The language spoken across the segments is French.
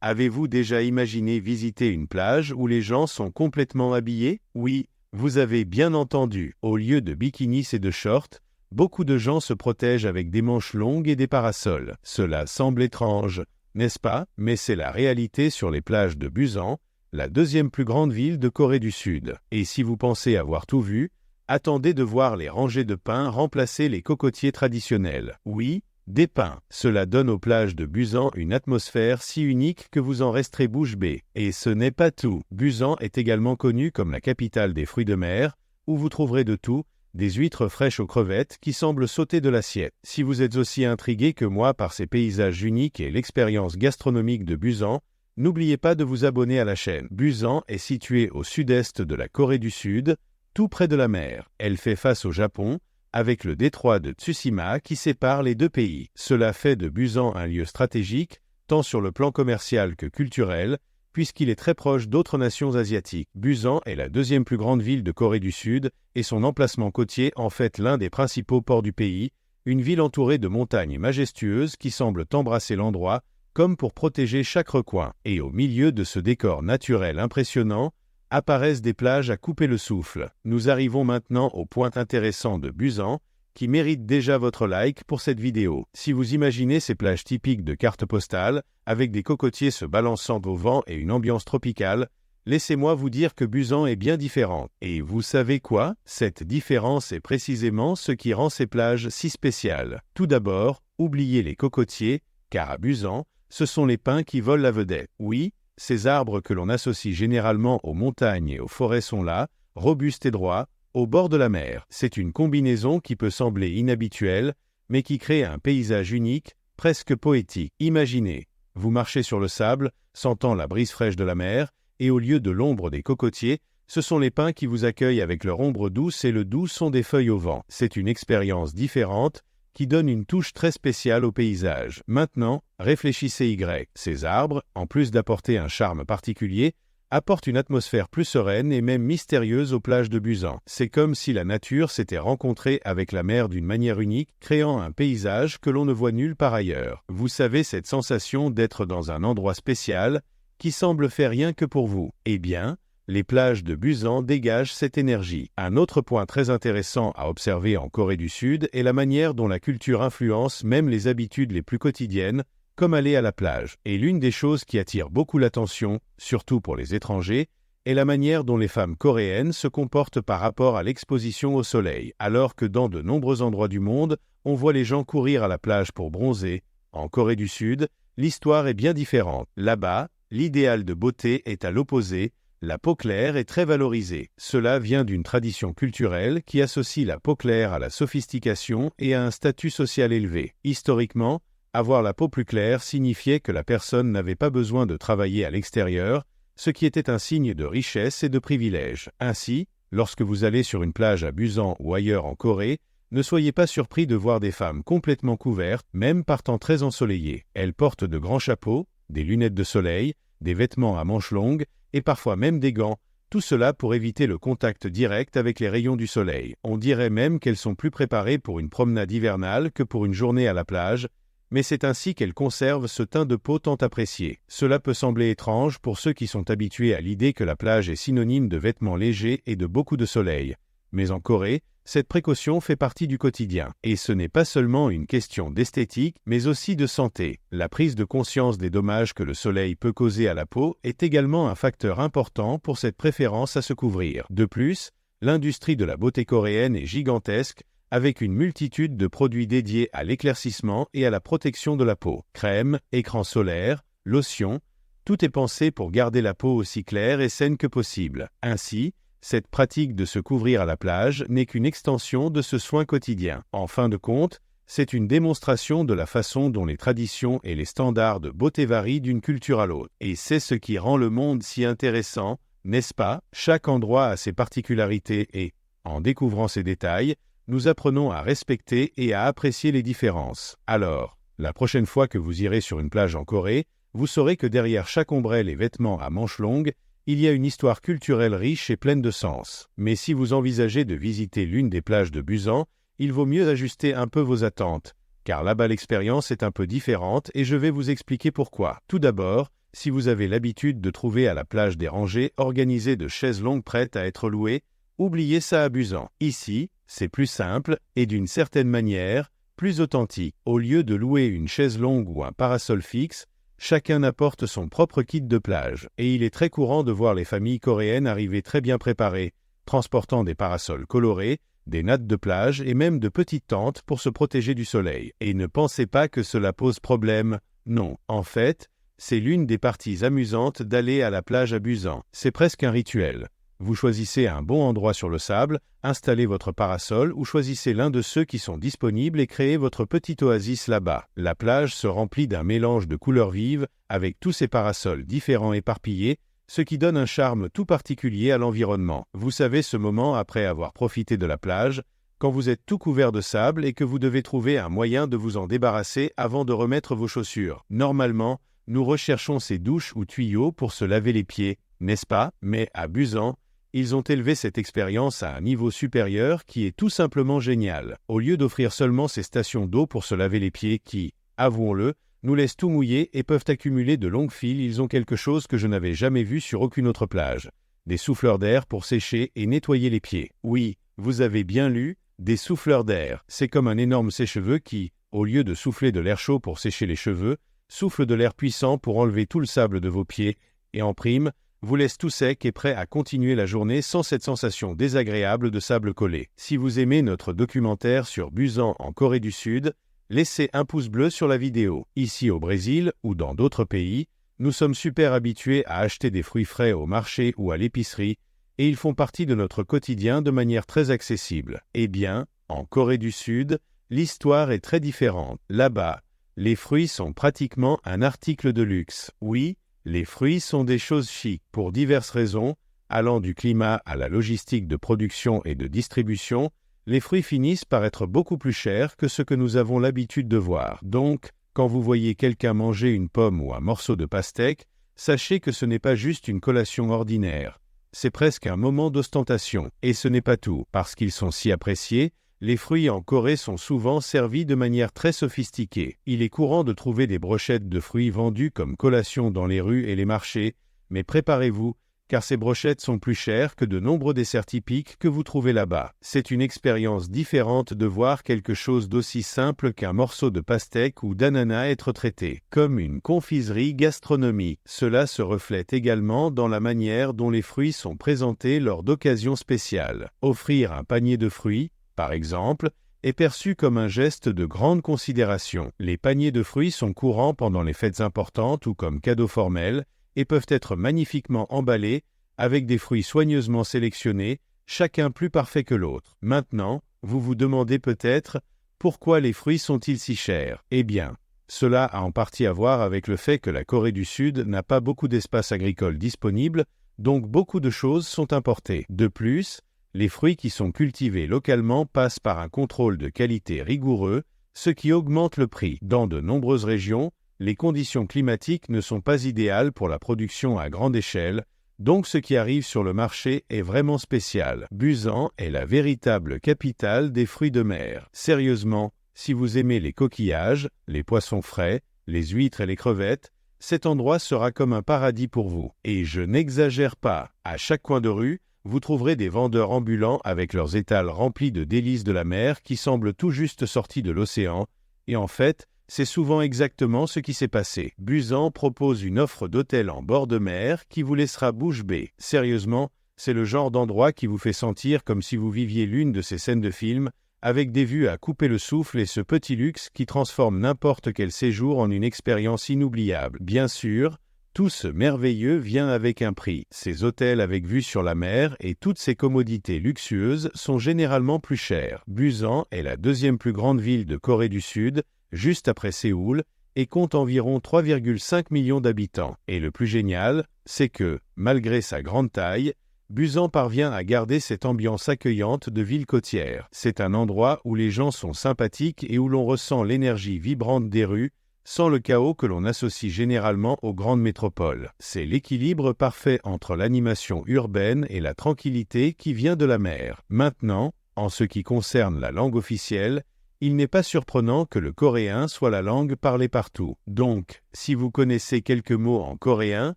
Avez-vous déjà imaginé visiter une plage où les gens sont complètement habillés? Oui, vous avez bien entendu. Au lieu de bikinis et de shorts, beaucoup de gens se protègent avec des manches longues et des parasols. Cela semble étrange, n'est-ce pas? Mais c'est la réalité sur les plages de Busan, la deuxième plus grande ville de Corée du Sud. Et si vous pensez avoir tout vu, attendez de voir les rangées de pins remplacer les cocotiers traditionnels. Oui, des pins. Cela donne aux plages de Busan une atmosphère si unique que vous en resterez bouche bée. Et ce n'est pas tout. Busan est également connue comme la capitale des fruits de mer, où vous trouverez de tout, des huîtres fraîches aux crevettes qui semblent sauter de l'assiette. Si vous êtes aussi intrigué que moi par ces paysages uniques et l'expérience gastronomique de Busan, n'oubliez pas de vous abonner à la chaîne. Busan est située au sud-est de la Corée du Sud, tout près de la mer. Elle fait face au Japon, avec le détroit de Tsushima qui sépare les deux pays. Cela fait de Busan un lieu stratégique, tant sur le plan commercial que culturel, puisqu'il est très proche d'autres nations asiatiques. Busan est la deuxième plus grande ville de Corée du Sud, et son emplacement côtier en fait l'un des principaux ports du pays, une ville entourée de montagnes majestueuses qui semblent embrasser l'endroit, comme pour protéger chaque recoin. Et au milieu de ce décor naturel impressionnant, apparaissent des plages à couper le souffle. Nous arrivons maintenant au point intéressant de Busan, qui mérite déjà votre like pour cette vidéo. Si vous imaginez ces plages typiques de carte postale, avec des cocotiers se balançant au vent et une ambiance tropicale, laissez-moi vous dire que Busan est bien différente. Et vous savez quoi? Cette différence est précisément ce qui rend ces plages si spéciales. Tout d'abord, oubliez les cocotiers, car à Busan, ce sont les pins qui volent la vedette. Oui, ces arbres que l'on associe généralement aux montagnes et aux forêts sont là, robustes et droits, au bord de la mer. C'est une combinaison qui peut sembler inhabituelle, mais qui crée un paysage unique, presque poétique. Imaginez, vous marchez sur le sable, sentant la brise fraîche de la mer, et au lieu de l'ombre des cocotiers, ce sont les pins qui vous accueillent avec leur ombre douce et le doux son des feuilles au vent. C'est une expérience différente, qui donne une touche très spéciale au paysage. Maintenant, réfléchissez ces arbres, en plus d'apporter un charme particulier, apportent une atmosphère plus sereine et même mystérieuse aux plages de Busan. C'est comme si la nature s'était rencontrée avec la mer d'une manière unique, créant un paysage que l'on ne voit nulle part ailleurs. Vous savez cette sensation d'être dans un endroit spécial, qui semble fait rien que pour vous. Eh bien, les plages de Busan dégagent cette énergie. Un autre point très intéressant à observer en Corée du Sud est la manière dont la culture influence même les habitudes les plus quotidiennes, comme aller à la plage. Et l'une des choses qui attire beaucoup l'attention, surtout pour les étrangers, est la manière dont les femmes coréennes se comportent par rapport à l'exposition au soleil. Alors que dans de nombreux endroits du monde, on voit les gens courir à la plage pour bronzer, en Corée du Sud, l'histoire est bien différente. Là-bas, l'idéal de beauté est à l'opposé. La peau claire est très valorisée. Cela vient d'une tradition culturelle qui associe la peau claire à la sophistication et à un statut social élevé. Historiquement, avoir la peau plus claire signifiait que la personne n'avait pas besoin de travailler à l'extérieur, ce qui était un signe de richesse et de privilège. Ainsi, lorsque vous allez sur une plage à Busan ou ailleurs en Corée, ne soyez pas surpris de voir des femmes complètement couvertes, même par temps très ensoleillé. Elles portent de grands chapeaux, des lunettes de soleil, des vêtements à manches longues, et parfois même des gants, tout cela pour éviter le contact direct avec les rayons du soleil. On dirait même qu'elles sont plus préparées pour une promenade hivernale que pour une journée à la plage, mais c'est ainsi qu'elles conservent ce teint de peau tant apprécié. Cela peut sembler étrange pour ceux qui sont habitués à l'idée que la plage est synonyme de vêtements légers et de beaucoup de soleil. Mais en Corée, cette précaution fait partie du quotidien. Et ce n'est pas seulement une question d'esthétique, mais aussi de santé. La prise de conscience des dommages que le soleil peut causer à la peau est également un facteur important pour cette préférence à se couvrir. De plus, l'industrie de la beauté coréenne est gigantesque, avec une multitude de produits dédiés à l'éclaircissement et à la protection de la peau. Crème, écran solaire, lotion, tout est pensé pour garder la peau aussi claire et saine que possible. Ainsi, cette pratique de se couvrir à la plage n'est qu'une extension de ce soin quotidien. En fin de compte, c'est une démonstration de la façon dont les traditions et les standards de beauté varient d'une culture à l'autre. Et c'est ce qui rend le monde si intéressant, n'est-ce pas? Chaque endroit a ses particularités et, en découvrant ces détails, nous apprenons à respecter et à apprécier les différences. Alors, la prochaine fois que vous irez sur une plage en Corée, vous saurez que derrière chaque ombrelle et vêtements à manches longues, il y a une histoire culturelle riche et pleine de sens. Mais si vous envisagez de visiter l'une des plages de Busan, il vaut mieux ajuster un peu vos attentes, car là-bas l'expérience est un peu différente et je vais vous expliquer pourquoi. Tout d'abord, Si vous avez l'habitude de trouver à la plage des rangées organisées de chaises longues prêtes à être louées, oubliez ça à Busan. Ici, c'est plus simple et d'une certaine manière, plus authentique. Au lieu de louer une chaise longue ou un parasol fixe, chacun apporte son propre kit de plage. Et il est très courant de voir les familles coréennes arriver très bien préparées, transportant des parasols colorés, des nattes de plage et même de petites tentes pour se protéger du soleil. Et ne pensez pas que cela pose problème. Non, en fait, c'est l'une des parties amusantes d'aller à la plage à Busan. C'est presque un rituel. Vous choisissez un bon endroit sur le sable, installez votre parasol ou choisissez l'un de ceux qui sont disponibles et créez votre petite oasis là-bas. La plage se remplit d'un mélange de couleurs vives avec tous ces parasols différents éparpillés, ce qui donne un charme tout particulier à l'environnement. Vous savez ce moment après avoir profité de la plage, quand vous êtes tout couvert de sable et que vous devez trouver un moyen de vous en débarrasser avant de remettre vos chaussures. Normalement, nous recherchons ces douches ou tuyaux pour se laver les pieds, n'est-ce pas? Mais à Busan, ils ont élevé cette expérience à un niveau supérieur qui est tout simplement génial. Au lieu d'offrir seulement ces stations d'eau pour se laver les pieds qui, avouons-le, nous laissent tout mouiller et peuvent accumuler de longues files, ils ont quelque chose que je n'avais jamais vu sur aucune autre plage. Des souffleurs d'air pour sécher et nettoyer les pieds. Oui, vous avez bien lu, des souffleurs d'air. C'est comme un énorme sèche-cheveux qui, au lieu de souffler de l'air chaud pour sécher les cheveux, souffle de l'air puissant pour enlever tout le sable de vos pieds et en prime, vous laisse tout sec et prêt à continuer la journée sans cette sensation désagréable de sable collé. Si vous aimez notre documentaire sur Busan en Corée du Sud, laissez un pouce bleu sur la vidéo. Ici au Brésil ou dans d'autres pays, nous sommes super habitués à acheter des fruits frais au marché ou à l'épicerie et ils font partie de notre quotidien de manière très accessible. Eh bien, en Corée du Sud, l'histoire est très différente. Là-bas, les fruits sont pratiquement un article de luxe. Oui, les fruits sont des choses chics pour diverses raisons, allant du climat à la logistique de production et de distribution, les fruits finissent par être beaucoup plus chers que ce que nous avons l'habitude de voir. Donc, quand vous voyez quelqu'un manger une pomme ou un morceau de pastèque, sachez que ce n'est pas juste une collation ordinaire. C'est presque un moment d'ostentation. Et ce n'est pas tout. Parce qu'ils sont si appréciés, les fruits en Corée sont souvent servis de manière très sophistiquée. Il est courant de trouver des brochettes de fruits vendues comme collation dans les rues et les marchés, mais préparez-vous, car ces brochettes sont plus chères que de nombreux desserts typiques que vous trouvez là-bas. C'est une expérience différente de voir quelque chose d'aussi simple qu'un morceau de pastèque ou d'ananas être traité comme une confiserie gastronomique. Cela se reflète également dans la manière dont les fruits sont présentés lors d'occasions spéciales. Offrir un panier de fruits, par exemple, est perçu comme un geste de grande considération. Les paniers de fruits sont courants pendant les fêtes importantes ou comme cadeaux formels et peuvent être magnifiquement emballés avec des fruits soigneusement sélectionnés, chacun plus parfait que l'autre. Maintenant, vous vous demandez peut-être pourquoi les fruits sont-ils si chers? Eh bien, cela a en partie à voir avec le fait que la Corée du Sud n'a pas beaucoup d'espace agricole disponible, donc beaucoup de choses sont importées. De plus, les fruits qui sont cultivés localement passent par un contrôle de qualité rigoureux, ce qui augmente le prix. Dans de nombreuses régions, les conditions climatiques ne sont pas idéales pour la production à grande échelle, donc ce qui arrive sur le marché est vraiment spécial. Busan est la véritable capitale des fruits de mer. Sérieusement, si vous aimez les coquillages, les poissons frais, les huîtres et les crevettes, cet endroit sera comme un paradis pour vous. Et je n'exagère pas, à chaque coin de rue, vous trouverez des vendeurs ambulants avec leurs étals remplis de délices de la mer qui semblent tout juste sortis de l'océan, et en fait, c'est souvent exactement ce qui s'est passé. Busan propose une offre d'hôtel en bord de mer qui vous laissera bouche bée. Sérieusement, c'est le genre d'endroit qui vous fait sentir comme si vous viviez l'une de ces scènes de film, avec des vues à couper le souffle et ce petit luxe qui transforme n'importe quel séjour en une expérience inoubliable. Bien sûr, tout ce merveilleux vient avec un prix. Ces hôtels avec vue sur la mer et toutes ces commodités luxueuses sont généralement plus chers. Busan est la deuxième plus grande ville de Corée du Sud, juste après Séoul, et compte environ 3,5 millions d'habitants. Et le plus génial, c'est que, malgré sa grande taille, Busan parvient à garder cette ambiance accueillante de ville côtière. C'est un endroit où les gens sont sympathiques et où l'on ressent l'énergie vibrante des rues, sans le chaos que l'on associe généralement aux grandes métropoles. C'est l'équilibre parfait entre l'animation urbaine et la tranquillité qui vient de la mer. Maintenant, en ce qui concerne la langue officielle, il n'est pas surprenant que le coréen soit la langue parlée partout. Donc, si vous connaissez quelques mots en coréen,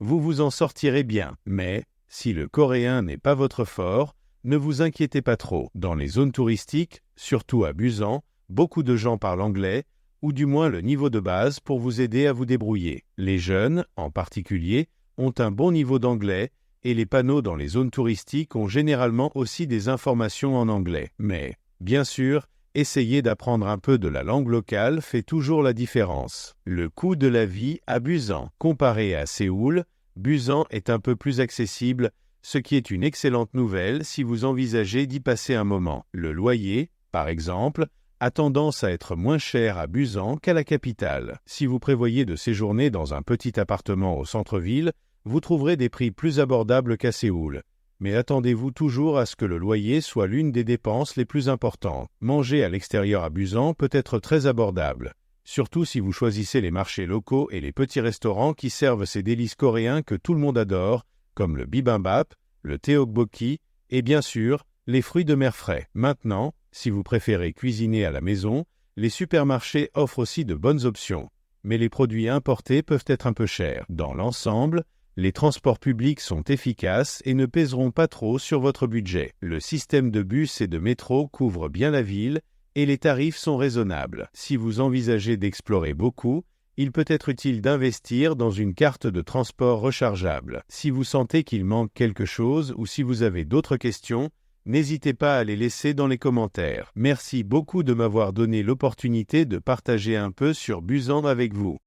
vous vous en sortirez bien. Mais, si le coréen n'est pas votre fort, ne vous inquiétez pas trop. Dans les zones touristiques, surtout à Busan, beaucoup de gens parlent anglais, ou du moins le niveau de base pour vous aider à vous débrouiller. Les jeunes, en particulier, ont un bon niveau d'anglais, et les panneaux dans les zones touristiques ont généralement aussi des informations en anglais. Mais, bien sûr, essayer d'apprendre un peu de la langue locale fait toujours la différence. Le coût de la vie à Busan. Comparé à Séoul, Busan est un peu plus accessible, ce qui est une excellente nouvelle si vous envisagez d'y passer un moment. Le loyer, par exemple, a tendance à être moins cher à Busan qu'à la capitale. Si vous prévoyez de séjourner dans un petit appartement au centre-ville, vous trouverez des prix plus abordables qu'à Séoul. Mais attendez-vous toujours à ce que le loyer soit l'une des dépenses les plus importantes. Manger à l'extérieur à Busan peut être très abordable, surtout si vous choisissez les marchés locaux et les petits restaurants qui servent ces délices coréens que tout le monde adore, comme le bibimbap, le tteokbokki et bien sûr, les fruits de mer frais. Maintenant, si vous préférez cuisiner à la maison, les supermarchés offrent aussi de bonnes options, mais les produits importés peuvent être un peu chers. Dans l'ensemble, les transports publics sont efficaces et ne pèseront pas trop sur votre budget. Le système de bus et de métro couvre bien la ville et les tarifs sont raisonnables. Si vous envisagez d'explorer beaucoup, il peut être utile d'investir dans une carte de transport rechargeable. Si vous sentez qu'il manque quelque chose ou si vous avez d'autres questions, n'hésitez pas à les laisser dans les commentaires. Merci beaucoup de m'avoir donné l'opportunité de partager un peu sur Busan avec vous.